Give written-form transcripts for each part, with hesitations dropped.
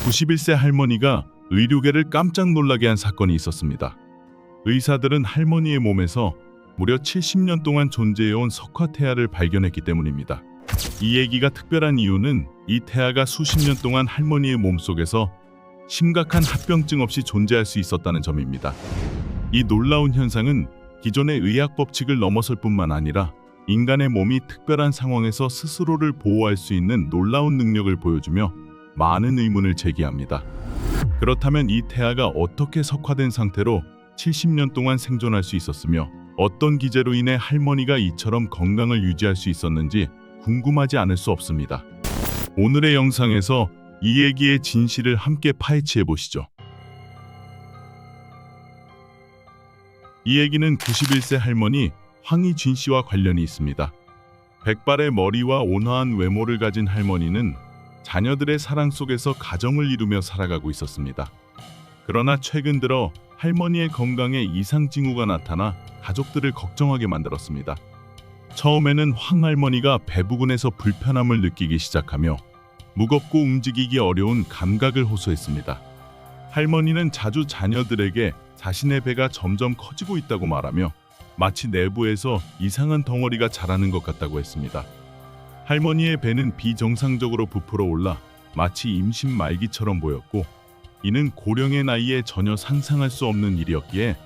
91세 할머니가 의료계를 깜짝 놀라게 한 사건이 있었습니다. 의사들은 할머니의 몸에서 무려 70년 동안 존재해온 석화태아를 발견했기 때문입니다. 이 얘기가 특별한 이유는 이 태아가 수십 년 동안 할머니의 몸속에서 심각한 합병증 없이 존재할 수 있었다는 점입니다. 이 놀라운 현상은 기존의 의학 법칙을 넘어설 뿐만 아니라 인간의 몸이 특별한 상황에서 스스로를 보호할 수 있는 놀라운 능력을 보여주며 많은 의문을 제기합니다. 그렇다면 이 태아가 어떻게 석화된 상태로 70년 동안 생존할 수 있었으며 어떤 기제로 인해 할머니가 이처럼 건강을 유지할 수 있었는지 궁금하지 않을 수 없습니다. 오늘의 영상에서 이 얘기의 진실을 함께 파헤치해 보시죠. 이 얘기는 91세 할머니 황희쥔 씨와 관련이 있습니다. 백발의 머리와 온화한 외모를 가진 할머니는 자녀들의 사랑 속에서 가정을 이루며 살아가고 있었습니다. 그러나 최근 들어 할머니의 건강에 이상 징후가 나타나 가족들을 걱정하게 만들었습니다. 처음에는 황 할머니가 배 부근에서 불편함을 느끼기 시작하며 무겁고 움직이기 어려운 감각을 호소했습니다. 할머니는 자주 자녀들에게 자신의 배가 점점 커지고 있다고 말하며 마치 내부에서 이상한 덩어리가 자라는 것 같다고 했습니다. 할머니의 배는 비정상적으로 부풀어 올라 마치 임신 말기처럼 보였고 이는 고령의 나이에 전혀 상상할 수 없는 일이었기에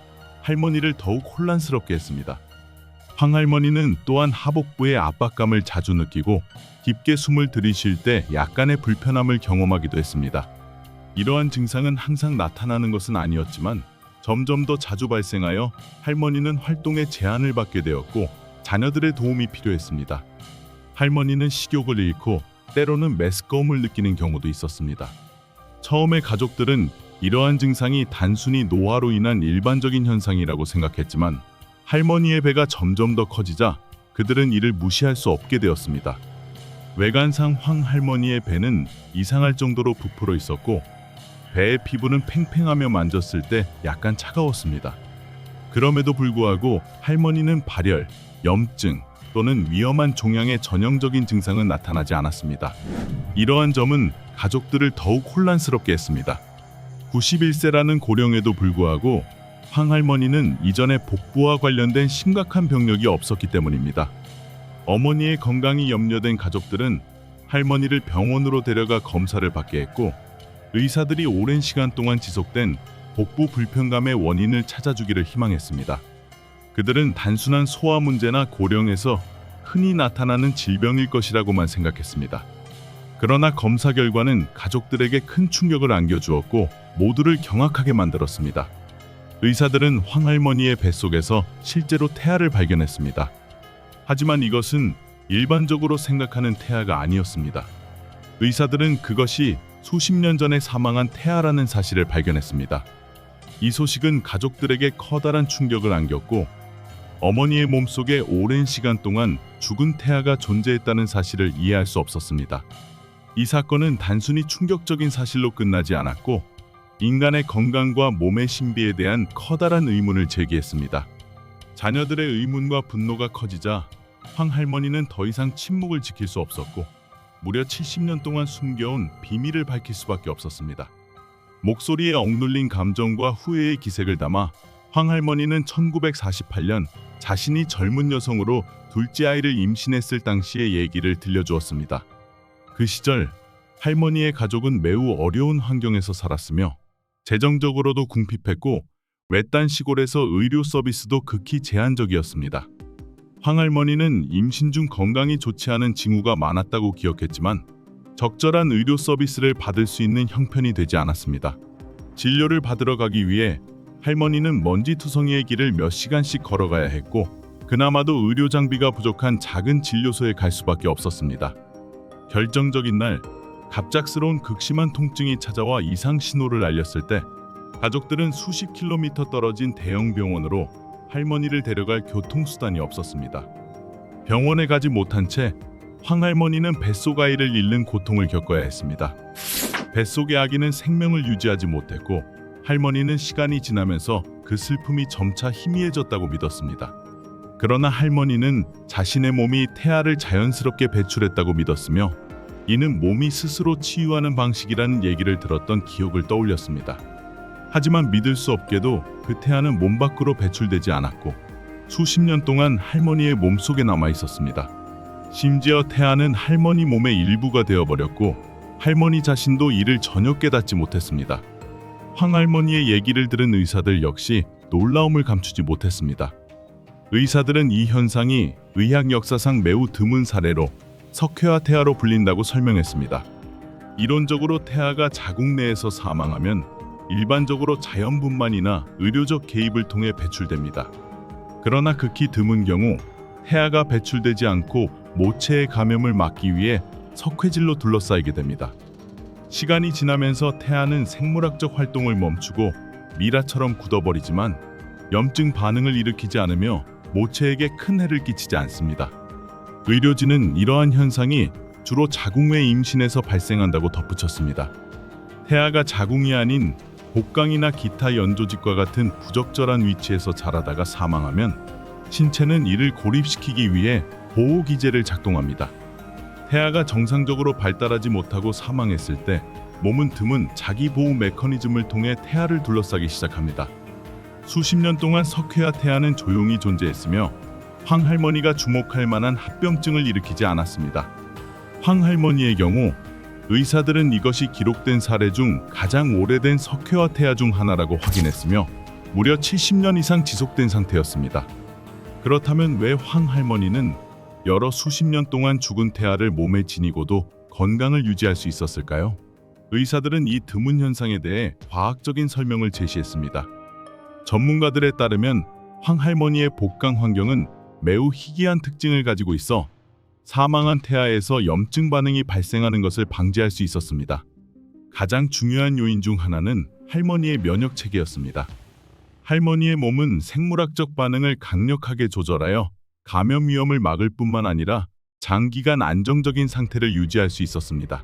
할머니를 더욱 혼란스럽게 했습니다. 황 할머니는 또한 하복부의 압박감을 자주 느끼고 깊게 숨을 들이쉴 때 약간의 불편함을 경험하기도 했습니다. 이러한 증상은 항상 나타나는 것은 아니었지만 점점 더 자주 발생하여 할머니는 활동에 제한을 받게 되었고 자녀들의 도움이 필요했습니다. 할머니는 식욕을 잃고 때로는 메스꺼움을 느끼는 경우도 있었습니다. 처음에 가족들은 이러한 증상이 단순히 노화로 인한 일반적인 현상이라고 생각했지만 할머니의 배가 점점 더 커지자 그들은 이를 무시할 수 없게 되었습니다. 외관상 황 할머니의 배는 이상할 정도로 부풀어 있었고 배의 피부는 팽팽하며 만졌을 때 약간 차가웠습니다. 그럼에도 불구하고 할머니는 발열, 염증 또는 위험한 종양의 전형적인 증상은 나타나지 않았습니다. 이러한 점은 가족들을 더욱 혼란스럽게 했습니다. 91세라는 고령에도 불구하고 황 할머니는 이전에 복부와 관련된 심각한 병력이 없었기 때문입니다. 어머니의 건강이 염려된 가족들은 할머니를 병원으로 데려가 검사를 받게 했고 의사들이 오랜 시간 동안 지속된 복부 불편감의 원인을 찾아주기를 희망했습니다. 그들은 단순한 소화 문제나 고령에서 흔히 나타나는 질병일 것이라고만 생각했습니다. 그러나 검사 결과는 가족들에게 큰 충격을 안겨주었고 모두를 경악하게 만들었습니다. 의사들은 황 할머니의 뱃속에서 실제로 태아를 발견했습니다. 하지만 이것은 일반적으로 생각하는 태아가 아니었습니다. 의사들은 그것이 수십 년 전에 사망한 태아라는 사실을 발견했습니다. 이 소식은 가족들에게 커다란 충격을 안겼고 어머니의 몸속에 오랜 시간 동안 죽은 태아가 존재했다는 사실을 이해할 수 없었습니다. 이 사건은 단순히 충격적인 사실로 끝나지 않았고 인간의 건강과 몸의 신비에 대한 커다란 의문을 제기했습니다. 자녀들의 의문과 분노가 커지자 황 할머니는 더 이상 침묵을 지킬 수 없었고 무려 70년 동안 숨겨온 비밀을 밝힐 수밖에 없었습니다. 목소리에 억눌린 감정과 후회의 기색을 담아 황 할머니는 1948년 자신이 젊은 여성으로 둘째 아이를 임신했을 당시의 얘기를 들려주었습니다. 그 시절 할머니의 가족은 매우 어려운 환경에서 살았으며 재정적으로도 궁핍했고 외딴 시골에서 의료 서비스도 극히 제한적이었습니다. 황 할머니는 임신 중 건강이 좋지 않은 징후가 많았다고 기억했지만 적절한 의료 서비스를 받을 수 있는 형편이 되지 않았습니다. 진료를 받으러 가기 위해 할머니는 먼지투성이의 길을 몇 시간씩 걸어가야 했고 그나마도 의료 장비가 부족한 작은 진료소에 갈 수밖에 없었습니다. 결정적인 날 갑작스러운 극심한 통증이 찾아와 이상 신호를 알렸을 때 가족들은 수십 킬로미터 떨어진 대형 병원으로 할머니를 데려갈 교통수단이 없었습니다. 병원에 가지 못한 채 황 할머니는 뱃속 아이를 잃는 고통을 겪어야 했습니다. 뱃속의 아기는 생명을 유지하지 못했고 할머니는 시간이 지나면서 그 슬픔이 점차 희미해졌다고 믿었습니다. 그러나 할머니는 자신의 몸이 태아를 자연스럽게 배출했다고 믿었으며 이는 몸이 스스로 치유하는 방식이라는 얘기를 들었던 기억을 떠올렸습니다. 하지만 믿을 수 없게도 그 태아는 몸 밖으로 배출되지 않았고 수십 년 동안 할머니의 몸속에 남아 있었습니다. 심지어 태아는 할머니 몸의 일부가 되어버렸고 할머니 자신도 이를 전혀 깨닫지 못했습니다. 황할머니의 얘기를 들은 의사들 역시 놀라움을 감추지 못했습니다. 의사들은 이 현상이 의학 역사상 매우 드문 사례로 석회화 태아로 불린다고 설명했습니다. 이론적으로 태아가 자궁 내에서 사망하면 일반적으로 자연분만이나 의료적 개입을 통해 배출됩니다. 그러나 극히 드문 경우 태아가 배출되지 않고 모체의 감염을 막기 위해 석회질로 둘러싸이게 됩니다. 시간이 지나면서 태아는 생물학적 활동을 멈추고 미라처럼 굳어버리지만 염증 반응을 일으키지 않으며 모체에게 큰 해를 끼치지 않습니다. 의료진은 이러한 현상이 주로 자궁 외 임신에서 발생한다고 덧붙였습니다. 태아가 자궁이 아닌 복강이나 기타 연조직과 같은 부적절한 위치에서 자라다가 사망하면 신체는 이를 고립시키기 위해 보호기제를 작동합니다. 태아가 정상적으로 발달하지 못하고 사망했을 때 몸은 드문 자기 보호 메커니즘을 통해 태아를 둘러싸기 시작합니다. 수십 년 동안 석회화 태아는 조용히 존재했으며 황할머니가 주목할 만한 합병증을 일으키지 않았습니다. 황할머니의 경우 의사들은 이것이 기록된 사례 중 가장 오래된 석회화 태아 중 하나라고 확인했으며 무려 70년 이상 지속된 상태였습니다. 그렇다면 왜 황할머니는 여러 수십 년 동안 죽은 태아를 몸에 지니고도 건강을 유지할 수 있었을까요? 의사들은 이 드문 현상에 대해 과학적인 설명을 제시했습니다. 전문가들에 따르면 황할머니의 복강 환경은 매우 희귀한 특징을 가지고 있어 사망한 태아에서 염증 반응이 발생하는 것을 방지할 수 있었습니다. 가장 중요한 요인 중 하나는 할머니의 면역 체계였습니다. 할머니의 몸은 생물학적 반응을 강력하게 조절하여 감염 위험을 막을 뿐만 아니라 장기간 안정적인 상태를 유지할 수 있었습니다.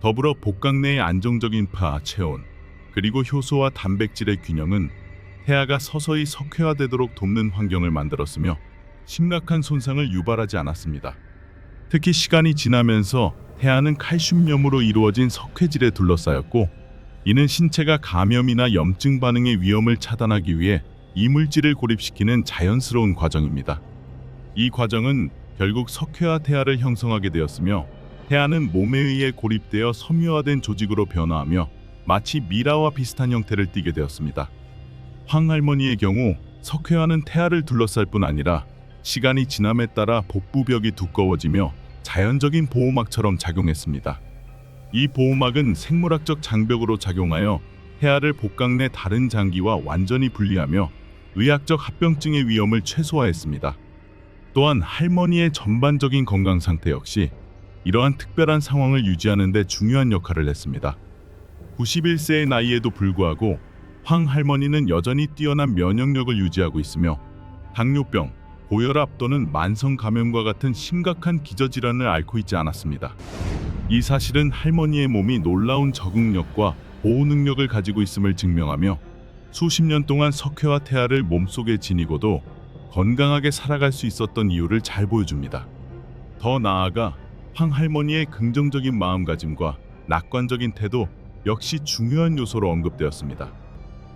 더불어 복강 내의 안정적인 pH, 체온, 그리고 효소와 단백질의 균형은 태아가 서서히 석회화되도록 돕는 환경을 만들었으며 심각한 손상을 유발하지 않았습니다. 특히 시간이 지나면서 태아는 칼슘염으로 이루어진 석회질에 둘러싸였고 이는 신체가 감염이나 염증 반응의 위험을 차단하기 위해 이물질을 고립시키는 자연스러운 과정입니다. 이 과정은 결국 석회화 태아를 형성하게 되었으며 태아는 몸에 의해 고립되어 섬유화된 조직으로 변화하며 마치 미라와 비슷한 형태를 띠게 되었습니다. 황할머니의 경우 석회화는 태아를 둘러쌀 뿐 아니라 시간이 지남에 따라 복부벽이 두꺼워지며 자연적인 보호막처럼 작용했습니다. 이 보호막은 생물학적 장벽으로 작용하여 태아를 복강 내 다른 장기와 완전히 분리하며 의학적 합병증의 위험을 최소화했습니다. 또한 할머니의 전반적인 건강 상태 역시 이러한 특별한 상황을 유지하는 데 중요한 역할을 했습니다. 91세의 나이에도 불구하고 황할머니는 여전히 뛰어난 면역력을 유지하고 있으며 당뇨병, 고혈압 또는 만성 감염과 같은 심각한 기저질환을 앓고 있지 않았습니다. 이 사실은 할머니의 몸이 놀라운 적응력과 보호 능력을 가지고 있음을 증명하며 수십 년 동안 석회화 태아를 몸속에 지니고도 건강하게 살아갈 수 있었던 이유를 잘 보여줍니다. 더 나아가 황할머니의 긍정적인 마음가짐과 낙관적인 태도 역시 중요한 요소로 언급되었습니다.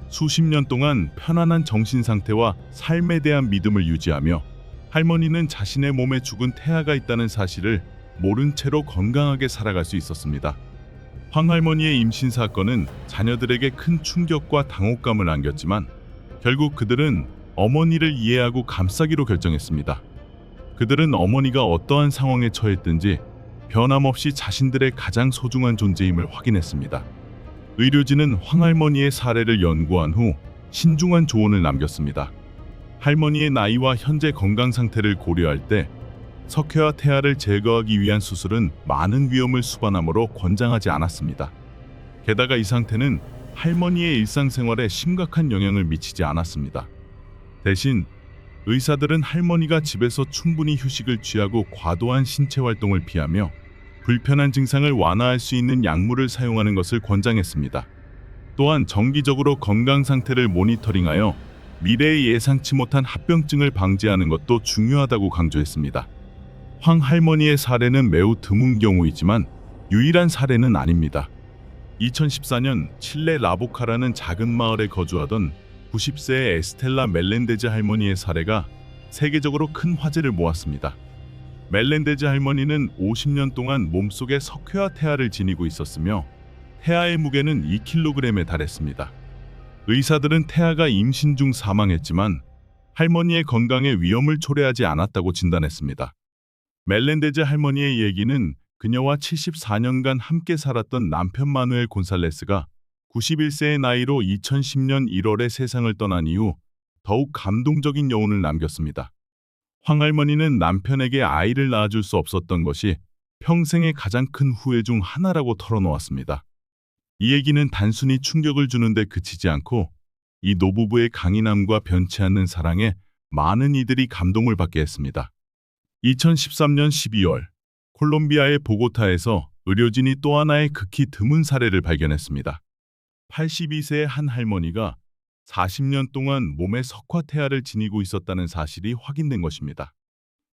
수십 년 동안 편안한 정신 상태와 삶에 대한 믿음을 유지하며 할머니는 자신의 몸에 죽은 태아가 있다는 사실을 모른 채로 건강하게 살아갈 수 있었습니다. 황할머니의 임신 사건은 자녀들에게 큰 충격과 당혹감을 안겼지만 결국 그들은 어머니를 이해하고 감싸기로 결정했습니다. 그들은 어머니가 어떠한 상황에 처했든지 변함없이 자신들의 가장 소중한 존재임을 확인했습니다. 의료진은 황할머니의 사례를 연구한 후 신중한 조언을 남겼습니다. 할머니의 나이와 현재 건강 상태를 고려할 때 석회화 태아를 제거하기 위한 수술은 많은 위험을 수반하므로 권장하지 않았습니다. 게다가 이 상태는 할머니의 일상생활에 심각한 영향을 미치지 않았습니다. 대신 의사들은 할머니가 집에서 충분히 휴식을 취하고 과도한 신체 활동을 피하며 불편한 증상을 완화할 수 있는 약물을 사용하는 것을 권장했습니다. 또한 정기적으로 건강 상태를 모니터링하여 미래에 예상치 못한 합병증을 방지하는 것도 중요하다고 강조했습니다. 황할머니의 사례는 매우 드문 경우이지만 유일한 사례는 아닙니다. 2014년 칠레 라보카라는 작은 마을에 거주하던 90세의 에스텔라 멜렌데즈 할머니의 사례가 세계적으로 큰 화제를 모았습니다. 멜렌데즈 할머니는 50년 동안 몸속에 석회화 태아를 지니고 있었으며 태아의 무게는 2kg에 달했습니다. 의사들은 태아가 임신 중 사망했지만 할머니의 건강에 위험을 초래하지 않았다고 진단했습니다. 멜렌데즈 할머니의 얘기는 그녀와 74년간 함께 살았던 남편 마누엘 곤살레스가 91세의 나이로 2010년 1월에 세상을 떠난 이후 더욱 감동적인 여운을 남겼습니다. 황할머니는 남편에게 아이를 낳아줄 수 없었던 것이 평생의 가장 큰 후회 중 하나라고 털어놓았습니다. 이 얘기는 단순히 충격을 주는데 그치지 않고 이 노부부의 강인함과 변치 않는 사랑에 많은 이들이 감동을 받게 했습니다. 2013년 12월 콜롬비아의 보고타에서 의료진이 또 하나의 극히 드문 사례를 발견했습니다. 82세의 한 할머니가 40년 동안 몸에 석화태아를 지니고 있었다는 사실이 확인된 것입니다.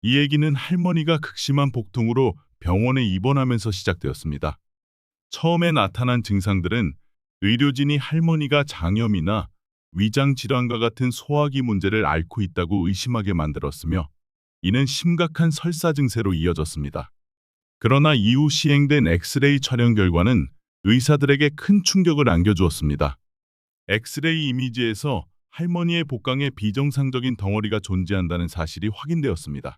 이 얘기는 할머니가 극심한 복통으로 병원에 입원하면서 시작되었습니다. 처음에 나타난 증상들은 의료진이 할머니가 장염이나 위장 질환과 같은 소화기 문제를 앓고 있다고 의심하게 만들었으며 이는 심각한 설사 증세로 이어졌습니다. 그러나 이후 시행된 엑스레이 촬영 결과는 의사들에게 큰 충격을 안겨주었습니다. 엑스레이 이미지에서 할머니의 복강에 비정상적인 덩어리가 존재한다는 사실이 확인되었습니다.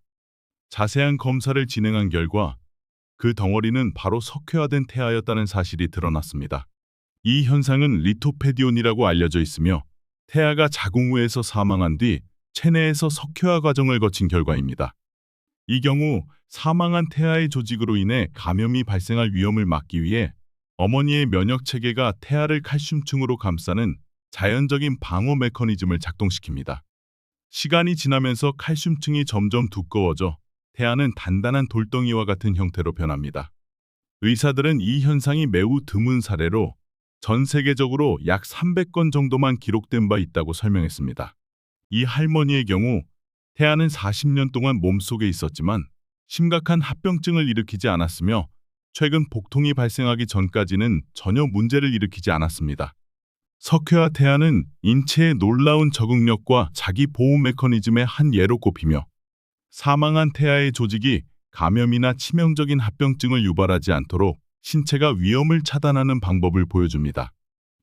자세한 검사를 진행한 결과 그 덩어리는 바로 석회화된 태아였다는 사실이 드러났습니다. 이 현상은 리토페디온이라고 알려져 있으며 태아가 자궁후에서 사망한 뒤 체내에서 석회화 과정을 거친 결과입니다. 이 경우 사망한 태아의 조직으로 인해 감염이 발생할 위험을 막기 위해 어머니의 면역 체계가 태아를 칼슘층으로 감싸는 자연적인 방어 메커니즘을 작동시킵니다. 시간이 지나면서 칼슘층이 점점 두꺼워져 태아는 단단한 돌덩이와 같은 형태로 변합니다. 의사들은 이 현상이 매우 드문 사례로 전 세계적으로 약 300건 정도만 기록된 바 있다고 설명했습니다. 이 할머니의 경우 태아는 40년 동안 몸속에 있었지만 심각한 합병증을 일으키지 않았으며 최근 복통이 발생하기 전까지는 전혀 문제를 일으키지 않았습니다. 석회화 태아는 인체의 놀라운 적응력과 자기 보호 메커니즘의 한 예로 꼽히며 사망한 태아의 조직이 감염이나 치명적인 합병증을 유발하지 않도록 신체가 위험을 차단하는 방법을 보여줍니다.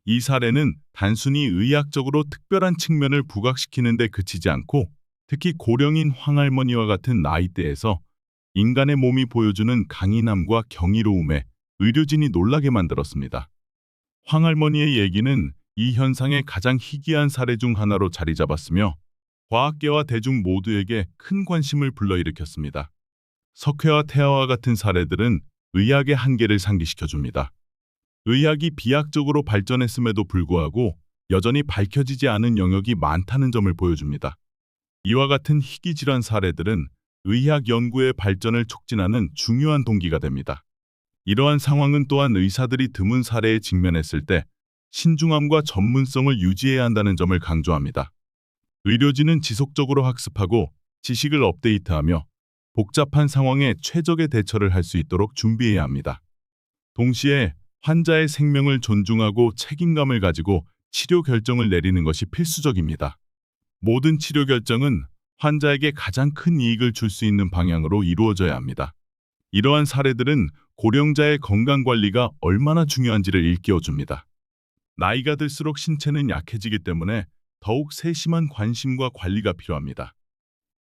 이 사례는 단순히 의학적으로 특별한 측면을 부각시키는 데 그치지 않고 특히 고령인 황할머니와 같은 나이대에서 인간의 몸이 보여주는 강인함과 경이로움에 의료진이 놀라게 만들었습니다. 황할머니의 얘기는 이 현상의 가장 희귀한 사례 중 하나로 자리 잡았으며 과학계와 대중 모두에게 큰 관심을 불러일으켰습니다. 석회화 태아와 같은 사례들은 의학의 한계를 상기시켜줍니다. 의학이 비약적으로 발전했음에도 불구하고 여전히 밝혀지지 않은 영역이 많다는 점을 보여줍니다. 이와 같은 희귀질환 사례들은 의학 연구의 발전을 촉진하는 중요한 동기가 됩니다. 이러한 상황은 또한 의사들이 드문 사례에 직면했을 때 신중함과 전문성을 유지해야 한다는 점을 강조합니다. 의료진은 지속적으로 학습하고 지식을 업데이트하며 복잡한 상황에 최적의 대처를 할 수 있도록 준비해야 합니다. 동시에 환자의 생명을 존중하고 책임감을 가지고 치료 결정을 내리는 것이 필수적입니다. 모든 치료 결정은 환자에게 가장 큰 이익을 줄 수 있는 방향으로 이루어져야 합니다. 이러한 사례들은 고령자의 건강관리가 얼마나 중요한지를 일깨워줍니다. 나이가 들수록 신체는 약해지기 때문에 더욱 세심한 관심과 관리가 필요합니다.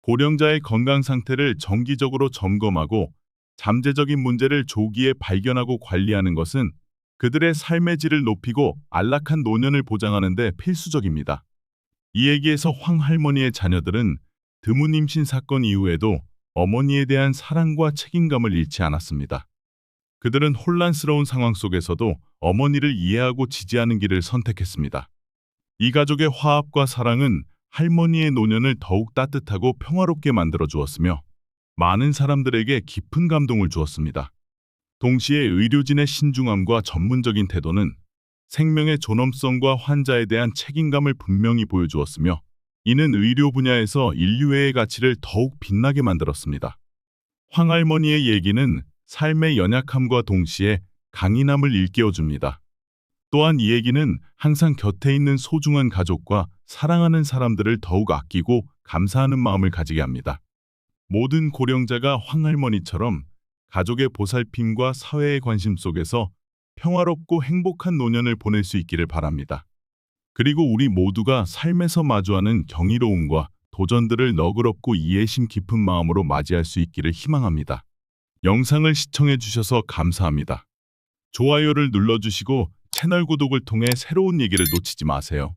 고령자의 건강 상태를 정기적으로 점검하고 잠재적인 문제를 조기에 발견하고 관리하는 것은 그들의 삶의 질을 높이고 안락한 노년을 보장하는 데 필수적입니다. 이 얘기에서 황할머니의 자녀들은 드문 임신 사건 이후에도 어머니에 대한 사랑과 책임감을 잃지 않았습니다. 그들은 혼란스러운 상황 속에서도 어머니를 이해하고 지지하는 길을 선택했습니다. 이 가족의 화합과 사랑은 할머니의 노년을 더욱 따뜻하고 평화롭게 만들어 주었으며 많은 사람들에게 깊은 감동을 주었습니다. 동시에 의료진의 신중함과 전문적인 태도는 생명의 존엄성과 환자에 대한 책임감을 분명히 보여주었으며 이는 의료 분야에서 인류애의 가치를 더욱 빛나게 만들었습니다. 황할머니의 얘기는 삶의 연약함과 동시에 강인함을 일깨워줍니다. 또한 이 얘기는 항상 곁에 있는 소중한 가족과 사랑하는 사람들을 더욱 아끼고 감사하는 마음을 가지게 합니다. 모든 고령자가 황할머니처럼 가족의 보살핌과 사회의 관심 속에서 평화롭고 행복한 노년을 보낼 수 있기를 바랍니다. 그리고 우리 모두가 삶에서 마주하는 경이로움과 도전들을 너그럽고 이해심 깊은 마음으로 맞이할 수 있기를 희망합니다. 영상을 시청해 주셔서 감사합니다. 좋아요를 눌러주시고 채널 구독을 통해 새로운 얘기를 놓치지 마세요.